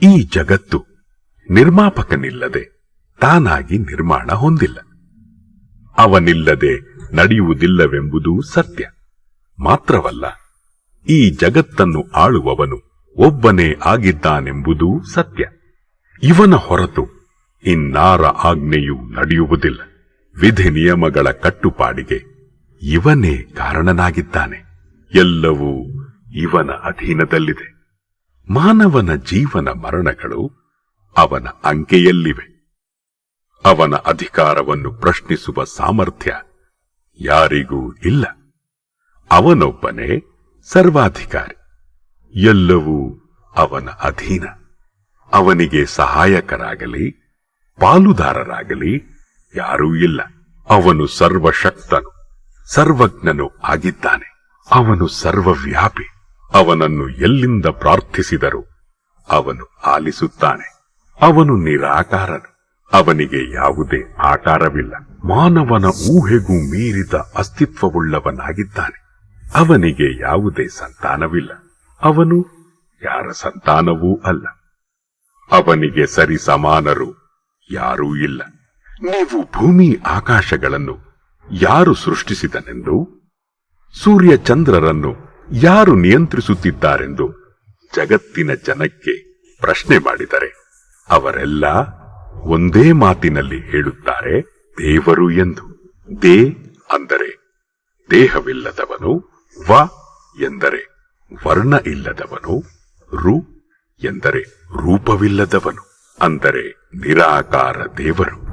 ಈ ಜಗತ್ತು ನಿರ್ಮಾಪಕನಿಲ್ಲದೆ ತಾನಾಗಿ ನಿರ್ಮಾಣ ಹೊಂದಿಲ್ಲ. ಅವನಿಲ್ಲದೆ ನಡೆಯುವುದಿಲ್ಲವೆಂಬುದು ಸತ್ಯ. ಮಾತ್ರವಲ್ಲ, ಈ ಜಗತ್ತನ್ನು ಆಳುವವನು ಒಬ್ಬನೇ ಆಗಿದ್ದಾನೆಂಬುದೂ ಸತ್ಯ. ಇವನ ಹೊರತು ಇನ್ನಾರ ಆಜ್ಞೆಯೂ ನಡೆಯುವುದಿಲ್ಲ. ವಿಧಿ ನಿಯಮಗಳ ಕಟ್ಟುಪಾಡಿಗೆ ಇವನೇ ಕಾರಣನಾಗಿದ್ದಾನೆ. ಎಲ್ಲವೂ ಇವನ ಅಧೀನದಲ್ಲಿದೆ. ಮಾನವನ ಜೀವನ ಮರಣಗಳು ಅವನ ಅಂಕೆಯಲ್ಲಿವೆ. ಅವನ ಅಧಿಕಾರವನ್ನು ಪ್ರಶ್ನಿಸುವ ಸಾಮರ್ಥ್ಯ ಯಾರಿಗೂ ಇಲ್ಲ. ಅವನೊಬ್ಬನೇ ಸರ್ವಾಧಿಕಾರಿ. ಎಲ್ಲವೂ ಅವನ ಅಧೀನ. ಅವನಿಗೆ ಸಹಾಯಕರಾಗಲಿ ಪಾಲುದಾರರಾಗಲಿ ಯಾರೂ ಇಲ್ಲ. ಅವನು ಸರ್ವಶಕ್ತನು, ಸರ್ವಜ್ಞನು ಆಗಿದ್ದಾನೆ. ಅವನು ಸರ್ವವ್ಯಾಪಿ. ಅವನನ್ನು ಎಲ್ಲಿಂದ ಪ್ರಾರ್ಥಿಸಿದರೂ ಅವನು ಆಲಿಸುತ್ತಾನೆ. ಅವನು ನಿರಾಕಾರನು. ಅವನಿಗೆ ಯಾವುದೇ ಆಕಾರವಿಲ್ಲ. ಮಾನವನ ಊಹೆಗೂ ಮೀರಿದ ಅಸ್ತಿತ್ವವುಳ್ಳವನಾಗಿದ್ದಾನೆ. ಅವನಿಗೆ ಯಾವುದೇ ಸಂತಾನವಿಲ್ಲ. ಅವನು ಯಾರ ಸಂತಾನವೂ ಅಲ್ಲ. ಅವನಿಗೆ ಸರಿ ಸಮಾನರು ಯಾರೂ ಇಲ್ಲ. ನೀವು ಭೂಮಿ ಆಕಾಶಗಳನ್ನು ಯಾರು ಸೃಷ್ಟಿಸಿದನೆಂದು, ಸೂರ್ಯ ಚಂದ್ರರನ್ನು ಯಾರು ನಿಯಂತ್ರಿಸುತ್ತಿದ್ದಾರೆಂದು ಜಗತ್ತಿನ ಜನಕ್ಕೆ ಪ್ರಶ್ನೆ ಮಾಡಿದರೆ ಅವರೆಲ್ಲ ಒಂದೇ ಮಾತಿನಲ್ಲಿ ಹೇಳುತ್ತಾರೆ, ದೇವರು ಎಂದು. ದೇ ಅಂದರೆ ದೇಹವಿಲ್ಲದವನು, ವ ಎಂದರೆ ವರ್ಣ ಇಲ್ಲದವನು, ರು ಎಂದರೆ ರೂಪವಿಲ್ಲದವನು, ಅಂದರೆ ನಿರಾಕಾರ ದೇವರು.